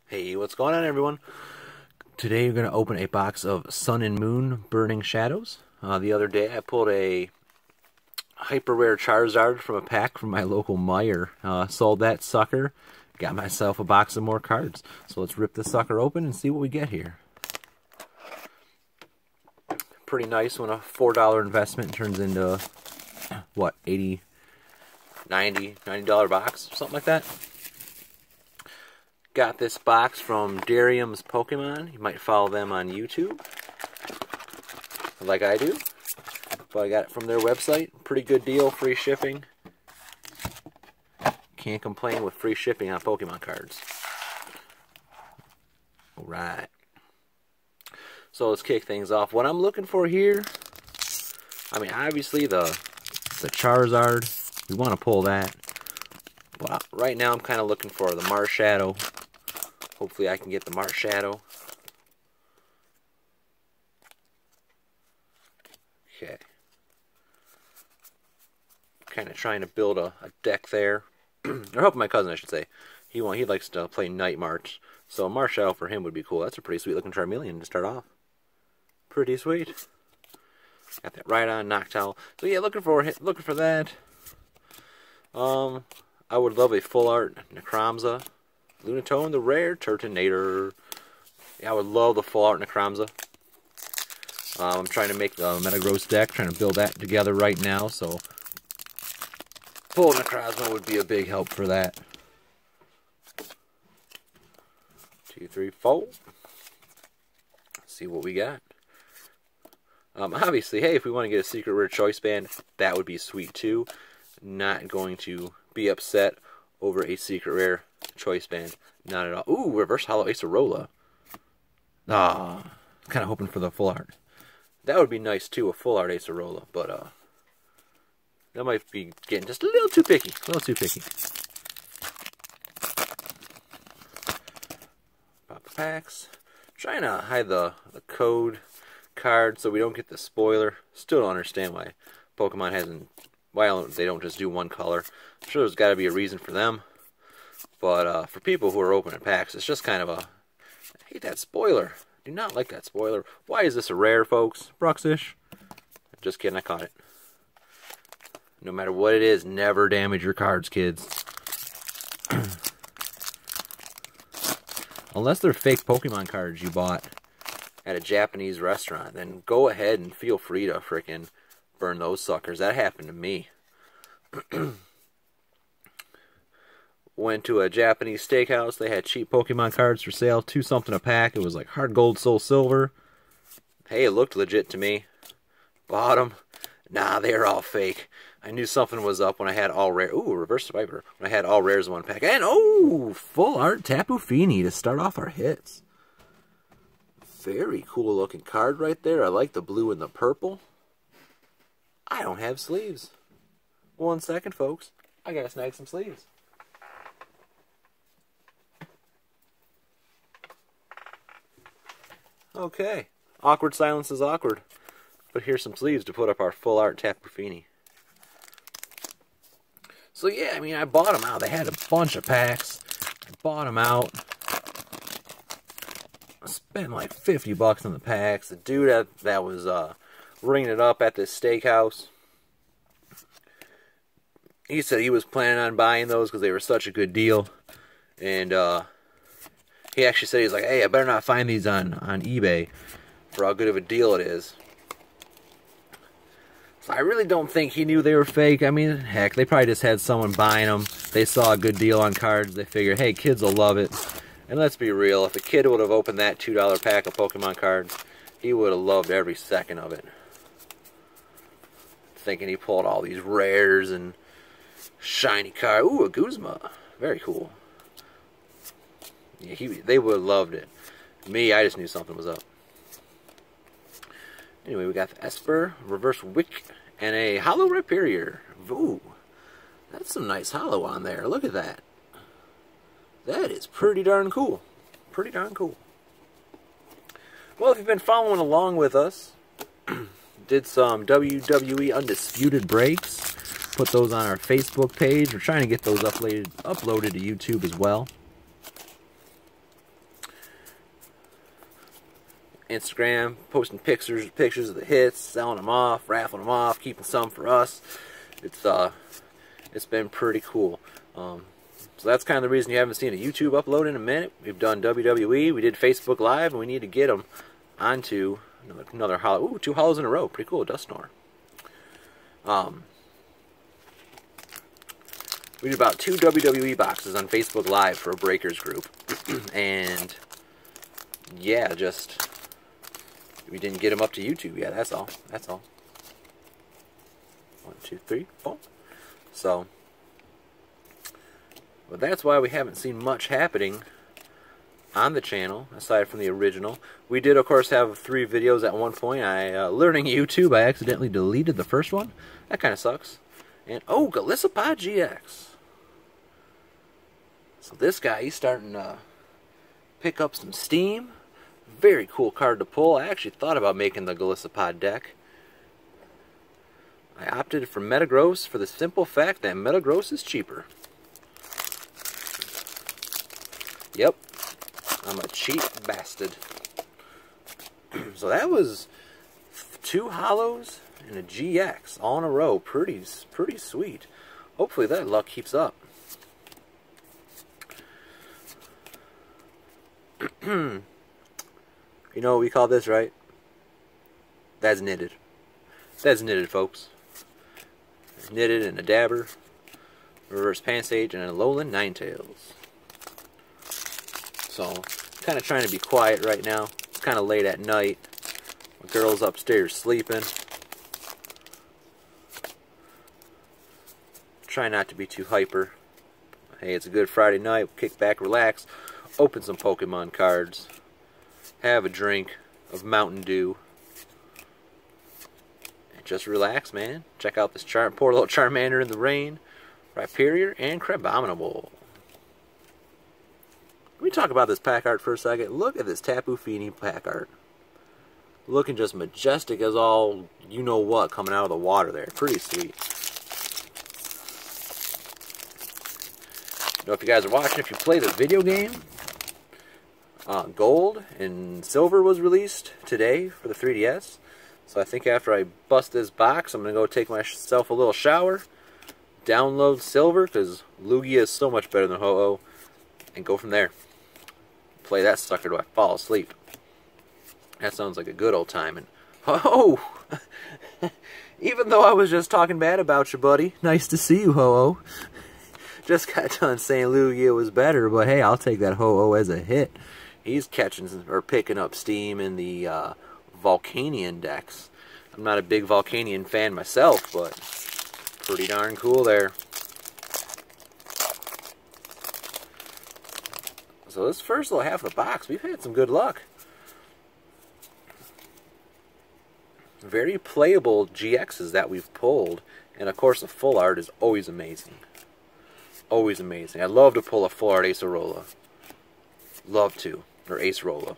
Hey, what's going on, everyone? Today we're going to open a box of Sun and Moon Burning Shadows. The other day I pulled a hyper rare Charizard from a pack from my local Meijer. Sold that sucker, got myself a box of more cards. So let's rip this sucker open and see what we get here. Pretty nice when a $4 investment turns into, what, $80, $90 box, something like that. Got this box from Darium's Pokemon. You might follow them on YouTube, like I do. But I got it from their website. Pretty good deal, free shipping. Can't complain with free shipping on Pokemon cards. Alright. So let's kick things off. What I'm looking for here, I mean, obviously the Charizard. We want to pull that. But right now I'm kind of looking for the Marshadow. Hopefully I can get the Marshadow. Okay. Kind of trying to build a deck there. Or helping my cousin, I should say. He likes to play Night March. So a Marshadow for him would be cool. That's a pretty sweet looking Charmeleon to start off. Pretty sweet. Got that right on Noctowl. So yeah, looking for that. I would love a full art Necromza. Lunatone, the rare Turtonator. Yeah, I would love the full art Necromza. I'm trying to make the Metagross deck, trying to build that together right now, so full Necrozma would be a big help for that. 2, 3, 4. Let's see what we got. Obviously, hey, if we want to get a secret rare choice band, that would be sweet too. Not going to be upset over a secret rare choice band. Not at all. Ooh, reverse hollow Acerola. Kind of hoping for the full art. That would be nice too, a full art Acerola, but that might be getting just a little too picky. A little too picky. Pop the packs. Trying to hide the code card so we don't get the spoiler. Still don't understand why Pokemon hasn't. Why they don't just do one color. I'm sure there's got to be a reason for them. But for people who are opening packs, it's just kind of a... I hate that spoiler. Do not like that spoiler. Why is this a rare, folks? Bruxish. Just kidding, I caught it. No matter what it is, never damage your cards, kids. Unless they're fake Pokemon cards you bought at a Japanese restaurant, then go ahead and feel free to frickin' burn those suckers. That happened to me. Went to a Japanese steakhouse. They had cheap Pokemon cards for sale. $2 something a pack. It was like hard gold, soul silver. Hey, it looked legit to me. Bought them. Nah, they're all fake. I knew something was up when I had all rare. Ooh, reverse Viper. When I had all rares in one pack. And oh, full art Tapu Fini to start off our hits. Very cool looking card right there. I like the blue and the purple. I don't have sleeves. 1 second, folks. I gotta snag some sleeves. Okay. Awkward silence is awkward. But here's some sleeves to put up our full art Tapu Fini. So yeah, I mean, I bought them out. They had a bunch of packs. I bought them out. I spent like $50 on the packs. The dude that was ringing it up at this steakhouse, he said he was planning on buying those because they were such a good deal. And he actually said, he's like, hey, I better not find these on eBay for how good of a deal it is. So I really don't think he knew they were fake. I mean, heck, they probably just had someone buying them. They saw a good deal on cards. They figured, hey, kids will love it. And let's be real, if a kid would have opened that $2 pack of Pokemon cards, he would have loved every second of it. Thinking he pulled all these rares and shiny cards. Ooh, a Guzma. Very cool. Yeah, they would have loved it. Me, I just knew something was up. Anyway, we got the Esper, Reverse Wick, and a Hollow Rhyperior. Ooh, that's some nice hollow on there. Look at that. That is pretty darn cool. Pretty darn cool. Well, if you've been following along with us, did some WWE Undisputed breaks. Put those on our Facebook page. We're trying to get those uploaded to YouTube as well. Instagram, posting pictures of the hits, selling them off, raffling them off, keeping some for us. It's been pretty cool. So that's kind of the reason you haven't seen a YouTube upload in a minute. We've done WWE, we did Facebook Live, and we need to get them onto another hollow. Ooh, 2 hollows in a row. Pretty cool, Dust Snore. We did about 2 WWE boxes on Facebook Live for a Breakers group. And yeah, just we didn't get them up to YouTube yet. That's all. That's all. 1, 2, 3, 4. So, but that's why we haven't seen much happening on the channel aside from the original. We did, of course, have 3 videos at one point. Learning YouTube, I accidentally deleted the first one. That kind of sucks. And oh, Galissapod GX. So this guy, he's starting to pick up some steam. Very cool card to pull. I actually thought about making the Galissapod deck. I opted for Metagross for the simple fact that Metagross is cheaper. Yep, I'm a cheap bastard. So that was 2 hollows and a GX all in a row. Pretty sweet. Hopefully that luck keeps up. You know what we call this, right? That's knitted. That's knitted, folks. Knitted and a Dabber, Reverse Pansage, and a Alolan Ninetales. So, kind of trying to be quiet right now. It's kind of late at night. My girl's upstairs sleeping. Try not to be too hyper. Hey, it's a good Friday night. Kick back, relax, open some Pokemon cards, have a drink of Mountain Dew, and just relax, man. Check out this poor little Charmander in the rain, Rhyperior, and Crabominable. Let me talk about this pack art for a second. Look at this Tapu Fini pack art. Looking just majestic as all you-know-what coming out of the water there. Pretty sweet. You know, if you guys are watching, if you play the video game, Gold and Silver was released today for the 3DS. So I think after I bust this box, I'm going to go take myself a little shower, download Silver, because Lugia is so much better than Ho-Oh, and go from there. Play that sucker till I fall asleep. That sounds like a good old time. And Ho-Oh! Even though I was just talking bad about you, buddy, nice to see you, Ho-Oh. Just got done saying Lugia was better, but hey, I'll take that Ho-Oh as a hit. He's catching or picking up steam in the Volcanion decks. I'm not a big Volcanion fan myself, but pretty darn cool there. So this first little half of the box, we've had some good luck. Very playable GXs that we've pulled, and of course the full art is always amazing. Always amazing. I love to pull a full art Acerola. Love to. Or Acerola.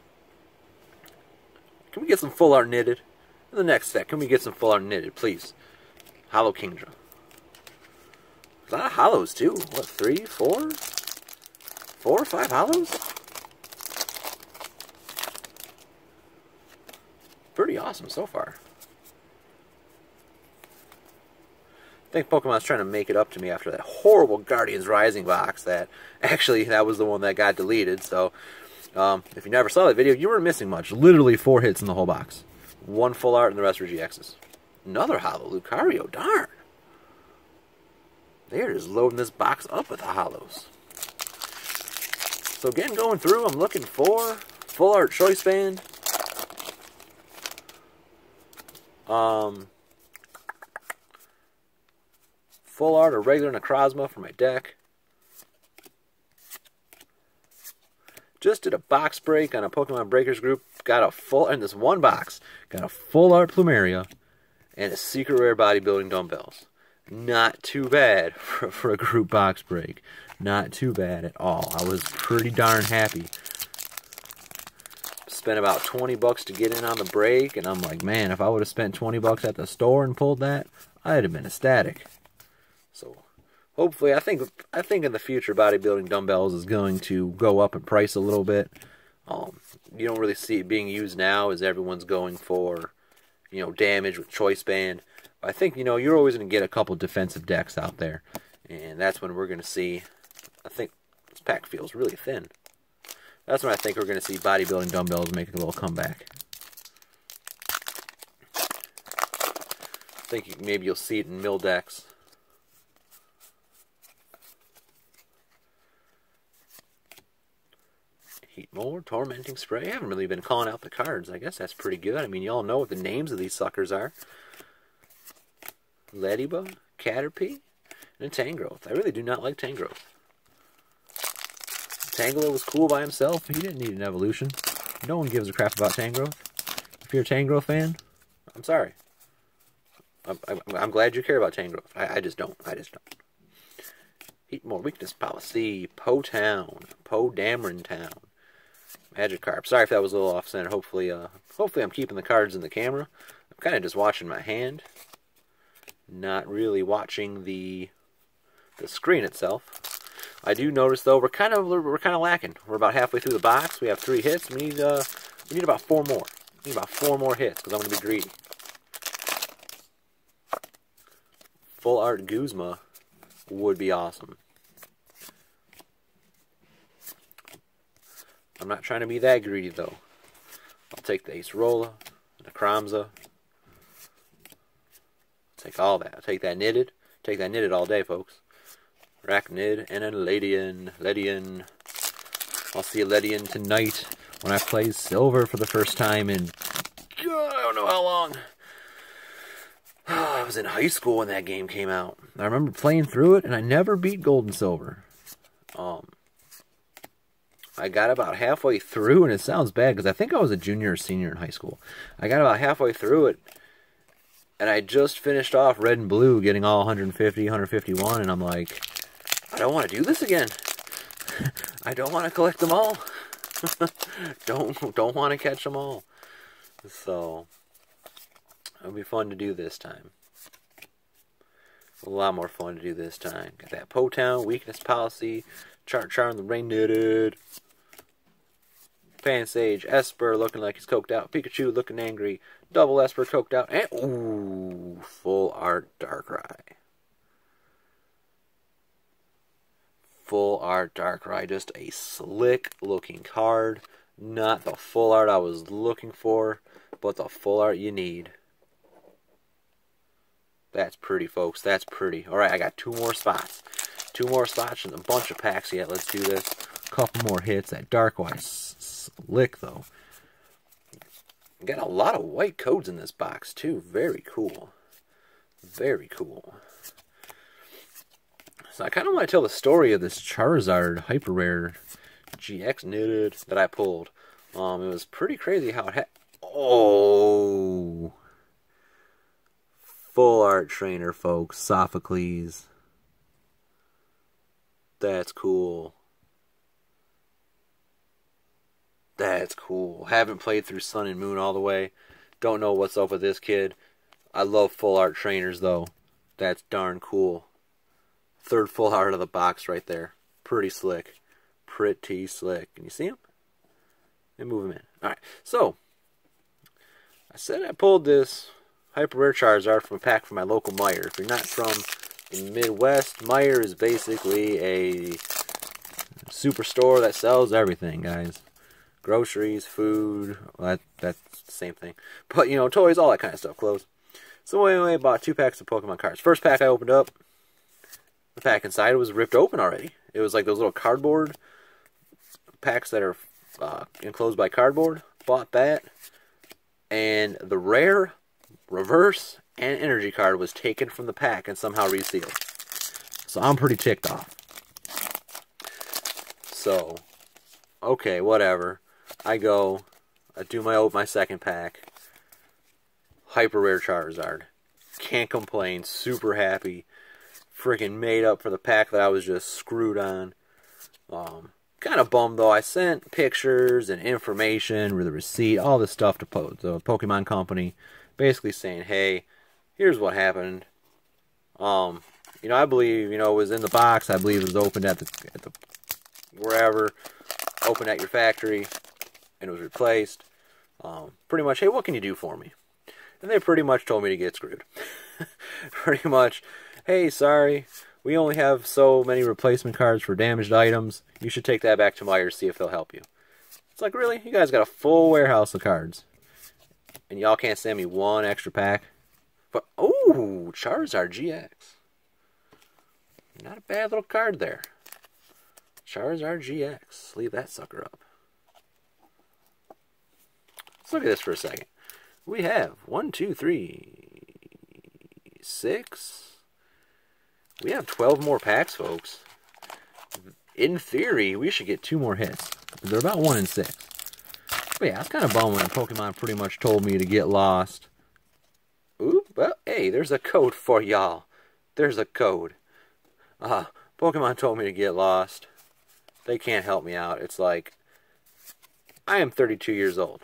Can we get some full art knitted? In the next set, can we get some full art knitted, please? Hollow Kingdra. A lot of hollows too. What, 3, 4? 4 or 5 hollows? Pretty awesome so far. I think Pokemon's trying to make it up to me after that horrible Guardians Rising box that was the one that got deleted. So if you never saw that video, you weren't missing much. Literally 4 hits in the whole box. 1 full art and the rest were GXs. Another hollow Lucario, darn. They're just loading this box up with the hollows. So again, going through, I'm looking for full art Choice Band. Full art or regular Necrozma for my deck. Just did a box break on a Pokemon Breakers group. Got a full, in this one box, got a full art Plumeria and a secret rare bodybuilding dumbbells. Not too bad for a group box break. Not too bad at all. I was pretty darn happy. Spent about 20 bucks to get in on the break, and I'm like, man, if I would have spent 20 bucks at the store and pulled that, I'd have been ecstatic. So hopefully, I think in the future, bodybuilding dumbbells is going to go up in price a little bit. You don't really see it being used now as everyone's going for, you know, damage with choice band. I think, you know, you're always going to get a couple defensive decks out there. And that's when we're going to see, I think this pack feels really thin. That's when I think we're going to see bodybuilding dumbbells make a little comeback. I think maybe you'll see it in mill decks. Heat more, tormenting spray. I haven't really been calling out the cards. I guess that's pretty good. I mean, y'all know what the names of these suckers are. Ladybug, Caterpie, and a Tangrowth. I really do not like Tangrowth. Tangela was cool by himself. He didn't need an evolution. No one gives a crap about Tangrowth. If you're a Tangrowth fan, I'm sorry. I'm glad you care about Tangrowth. I just don't. I just don't. Heat more weakness policy. Poe-Town. Poe-Dameron Town. Magikarp. Sorry if that was a little off center. Hopefully I'm keeping the cards in the camera. I'm kind of just watching my hand. Not really watching the screen itself. I do notice though we're kind of lacking. We're about halfway through the box. We have 3 hits. We need about 4 more. We need about 4 more hits because I'm going to be greedy. Full art Guzma would be awesome. I'm not trying to be that greedy though. I'll take the Acerola, the Necromza. Take all that. I'll take that knitted. Take that knitted all day, folks. Arachnid and a Ledian. I'll see a Ledian tonight when I play Silver for the first time in God, I don't know how long. I was in high school when that game came out. I remember playing through it, and I never beat Gold and Silver. I got about halfway through, and it sounds bad, because I think I was a junior or senior in high school. I got about halfway through it, and I just finished off Red and Blue, getting all 150, 151, and I'm like, I don't want to do this again. I don't want to collect them all. Don't want to catch them all. So it'll be fun to do this time. A lot more fun to do this time. Got that Poe-Town, weakness policy, Charm the Rain Knitted, Pansage, Esper looking like he's coked out, Pikachu looking angry, double Esper coked out, and ooh, full art Darkrai. Full art Darkrai, just a slick looking card. Not the full art I was looking for, but the full art you need. That's pretty, folks. That's pretty. Alright, I got 2 more spots. 2 more spots and a bunch of packs yet. Let's do this. A couple more hits. That Darkrai slick, though. Got a lot of white codes in this box, too. Very cool. Very cool. So I kind of want to tell the story of this Charizard Hyper Rare GX knitted that I pulled. It was pretty crazy how it had... Oh! Full art trainer, folks. Sophocles. That's cool. That's cool. Haven't played through Sun and Moon all the way. Don't know what's up with this kid. I love full art trainers, though. That's darn cool. 3rd full art of the box right there. Pretty slick. Pretty slick. Can you see him? Let me move him in. Alright, so I said I pulled this Hyper Rare Charizard from a pack from my local Meijer. If you're not from the Midwest, Meijer is basically a superstore that sells everything, guys. Groceries, food, well, that's the same thing. But, you know, toys, all that kind of stuff, clothes. So anyway, I bought 2 packs of Pokemon cards. First pack I opened up, the pack inside was ripped open already. It was like those little cardboard packs that are enclosed by cardboard. Bought that. And the rare, reverse, and energy card was taken from the pack and somehow resealed. So I'm pretty ticked off. So, okay, whatever. I do my second pack. Hyper Rare Charizard. Can't complain. Super happy. Freaking made up for the pack that I was just screwed on. Kind of bummed though. I sent pictures and information with a receipt, all this stuff to the Pokemon Company, basically saying, "Hey, here's what happened. You know, I believe, you know, it was in the box. I believe it was opened at the wherever, opened at your factory. and it was replaced. Pretty much, hey, what can you do for me? And they pretty much told me to get screwed. Pretty much, hey, sorry, we only have so many replacement cards for damaged items. You should take that back to Meijer, see if they'll help you. It's like, really? You guys got a full warehouse of cards, and y'all can't send me one extra pack? But, oh, Charizard GX. Not a bad little card there. Charizard GX. Leave that sucker up. Let's look at this for a second. We have 1, 2, 3, 6. We have 12 more packs, folks. In theory, we should get 2 more hits. They're about 1 in 6. But yeah, I was kind of bummed when Pokemon pretty much told me to get lost. Ooh, well, hey, there's a code for y'all. There's a code. Pokemon told me to get lost. They can't help me out. It's like, I am 32 years old.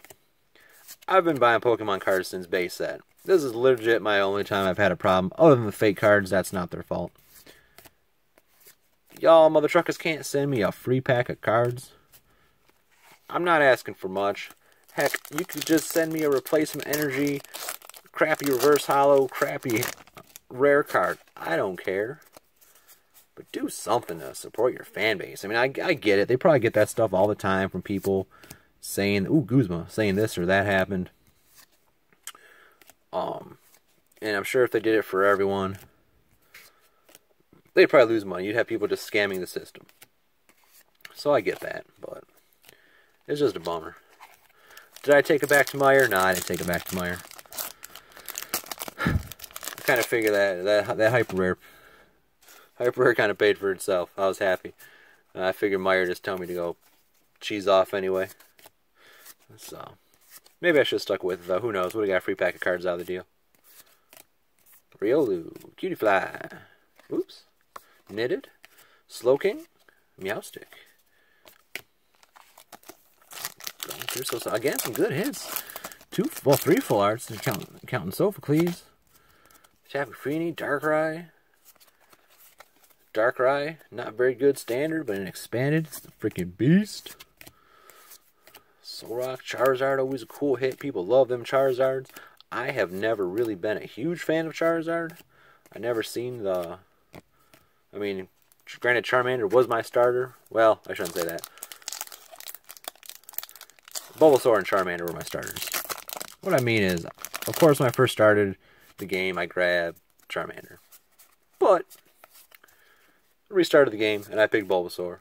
I've been buying Pokemon cards since base set. This is legit my only time I've had a problem. Other than the fake cards, that's not their fault. Y'all mother truckers can't send me a free pack of cards. I'm not asking for much. Heck, you could just send me a replacement energy, crappy reverse holo, crappy rare card. I don't care. But do something to support your fan base. I mean, I get it. They probably get that stuff all the time from people saying, ooh, Guzma, saying this or that happened. And I'm sure if they did it for everyone, they'd probably lose money. You'd have people just scamming the system. So I get that, but it's just a bummer. Did I take it back to Meijer? No, I didn't take it back to Meijer. I kind of figured that hyper rare kind of paid for itself. I was happy. I figured Meijer just told me to go cheese off anyway. So maybe I should have stuck with it, though. Who knows? Would have got a free pack of cards out of the deal. Riolu, Cutiefly, oops, Knitted, Slowking, Meowstic. Going through, so again, some good hits. 3 full arts, counting Sophocles, Tapu Fini, Darkrai, not very good standard, but an expanded, it's the freaking beast. Solrock, Charizard, always a cool hit. People love them Charizards. I have never really been a huge fan of Charizard. I never seen the... I mean, granted, Charmander was my starter. Well, I shouldn't say that. Bulbasaur and Charmander were my starters. What I mean is, of course, when I first started the game, I grabbed Charmander. But, I restarted the game, and I picked Bulbasaur.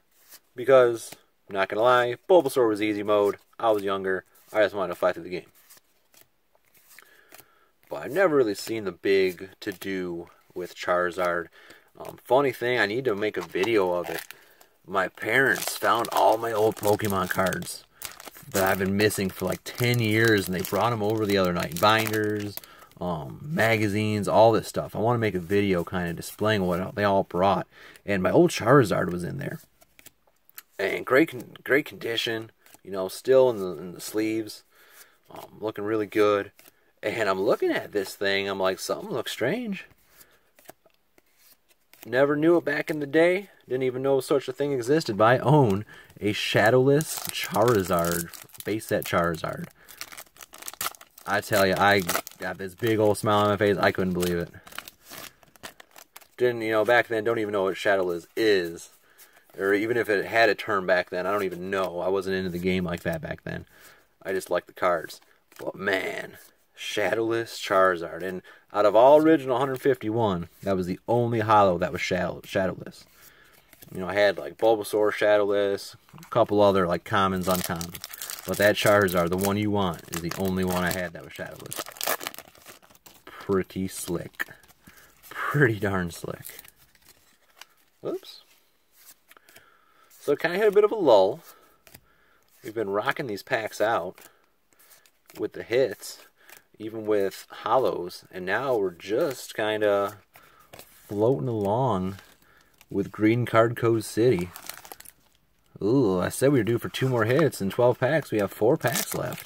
Because, I'm not going to lie, Bulbasaur was easy mode. I was younger. I just wanted to fight through the game. But I've never really seen the big to-do with Charizard. Funny thing, I need to make a video of it. My parents found all my old Pokemon cards that I've been missing for like 10 years, and they brought them over the other night. Binders, magazines, all this stuff. I want to make a video kind of displaying what they all brought. And my old Charizard was in there. And great condition, you know, still in the sleeves. Looking really good. And I'm looking at this thing, I'm like, something looks strange. Never knew it back in the day. Didn't even know such a thing existed. But I own a shadowless Charizard, base set Charizard. I tell you, I got this big old smile on my face. I couldn't believe it. Didn't, you know, back then, don't even know what shadowless is. Or even if it had a term back then, I don't even know. I wasn't into the game like that back then. I just liked the cards. But man, shadowless Charizard. And out of all original 151, that was the only holo that was shadowless. You know, I had like Bulbasaur shadowless, a couple other like commons, uncommon. But that Charizard, the one you want, is the only one I had that was shadowless. Pretty slick. Pretty darn slick. Whoops. So it kind of hit a bit of a lull. We've been rocking these packs out with the hits, even with holos, and now we're just kind of floating along with Green Card Code City. Ooh, I said we were due for 2 more hits and 12 packs. We have 4 packs left.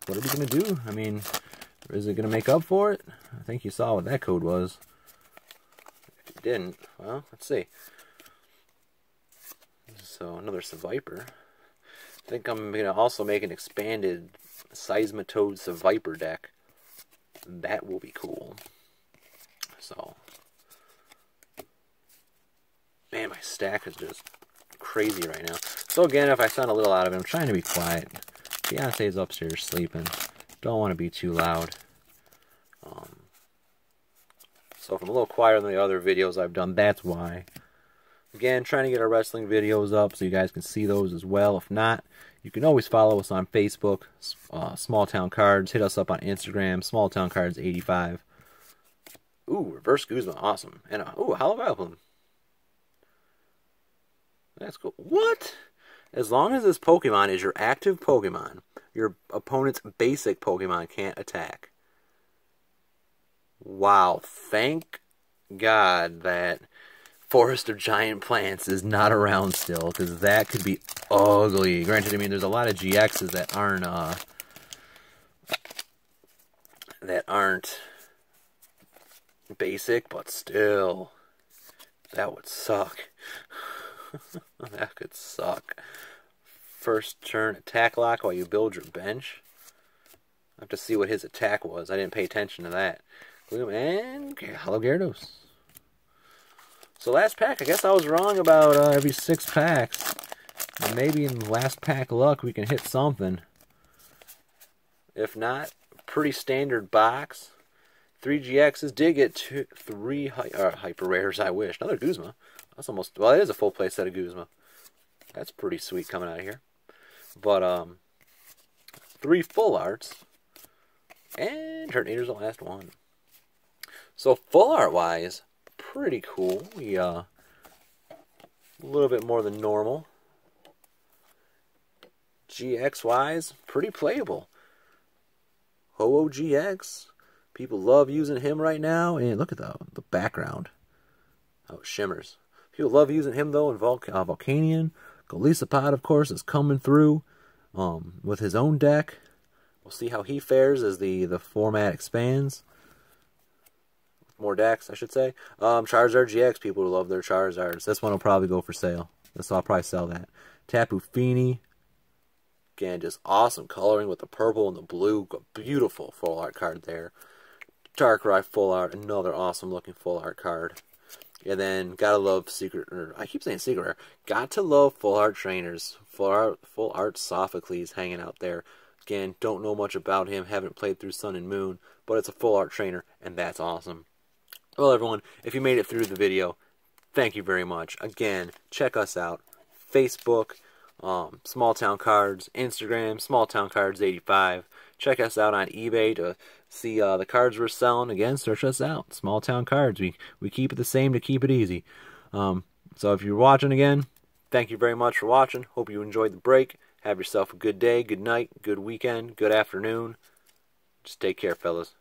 What are we going to do? I mean, is it going to make up for it? I think you saw what that code was. If you didn't, well, let's see. So, another Seviper. think I'm going to also make an expanded Seismitoad's Viper deck. That will be cool. So, man, my stack is just crazy right now. So again, if I sound a little out of it, I'm trying to be quiet. Beyonce's upstairs sleeping. Don't want to be too loud. So if I'm a little quieter than the other videos I've done, that's why. Again, trying to get our wrestling videos up so you guys can see those as well. If not, you can always follow us on Facebook, Small Town Cards. Hit us up on Instagram, SmallTownCards85. Ooh, Reverse Guzma, awesome. And ooh, Hollow Album. That's cool. What? As long as this Pokemon is your active Pokemon, your opponent's basic Pokemon can't attack. Wow, thank God that Forest of Giant Plants is not around still, because that could be ugly. Granted, I mean, there's a lot of GXs that aren't basic, but still, that would suck. That could suck. First turn attack lock while you build your bench. I have to see what his attack was. I didn't pay attention to that. And okay, Hollow Gyarados. So last pack, I guess I was wrong about every 6 packs. And maybe in last pack luck we can hit something. If not, pretty standard box. 3 GXs, did get 3 hyper rares, I wish. Another Guzma. That's almost, well, it is a full play set of Guzma. That's pretty sweet coming out of here. But 3 full arts. And Turtonator's the last one. So full art wise, pretty cool. We a little bit more than normal. GX wise, pretty playable. Ho-Oh GX. People love using him right now. And look at the background. How it shimmers. People love using him though in Volcanion. Golisopod, of course, is coming through with his own deck. We'll see how he fares as the format expands. More decks, I should say. Charizard GX, people who love their Charizards. This one will probably go for sale. I'll probably sell that. Tapu Fini. Again, just awesome coloring with the purple and the blue. Beautiful full art card there. Darkrai full art, another awesome looking full art card. And then, gotta love I keep saying secret rare. Got to love full art trainers. Full art Sophocles hanging out there. Again, don't know much about him. Haven't played through Sun and Moon. But it's a full art trainer, and that's awesome. Well, everyone, if you made it through the video, thank you very much. Again, check us out. Facebook, Small Town Cards, Instagram, SmallTownCards85. Check us out on eBay to see the cards we're selling. Again, search us out. Small Town Cards. We keep it the same to keep it easy. So if you're watching again, thank you very much for watching. Hope you enjoyed the break. Have yourself a good day, good night, good weekend, good afternoon. Just take care, fellas.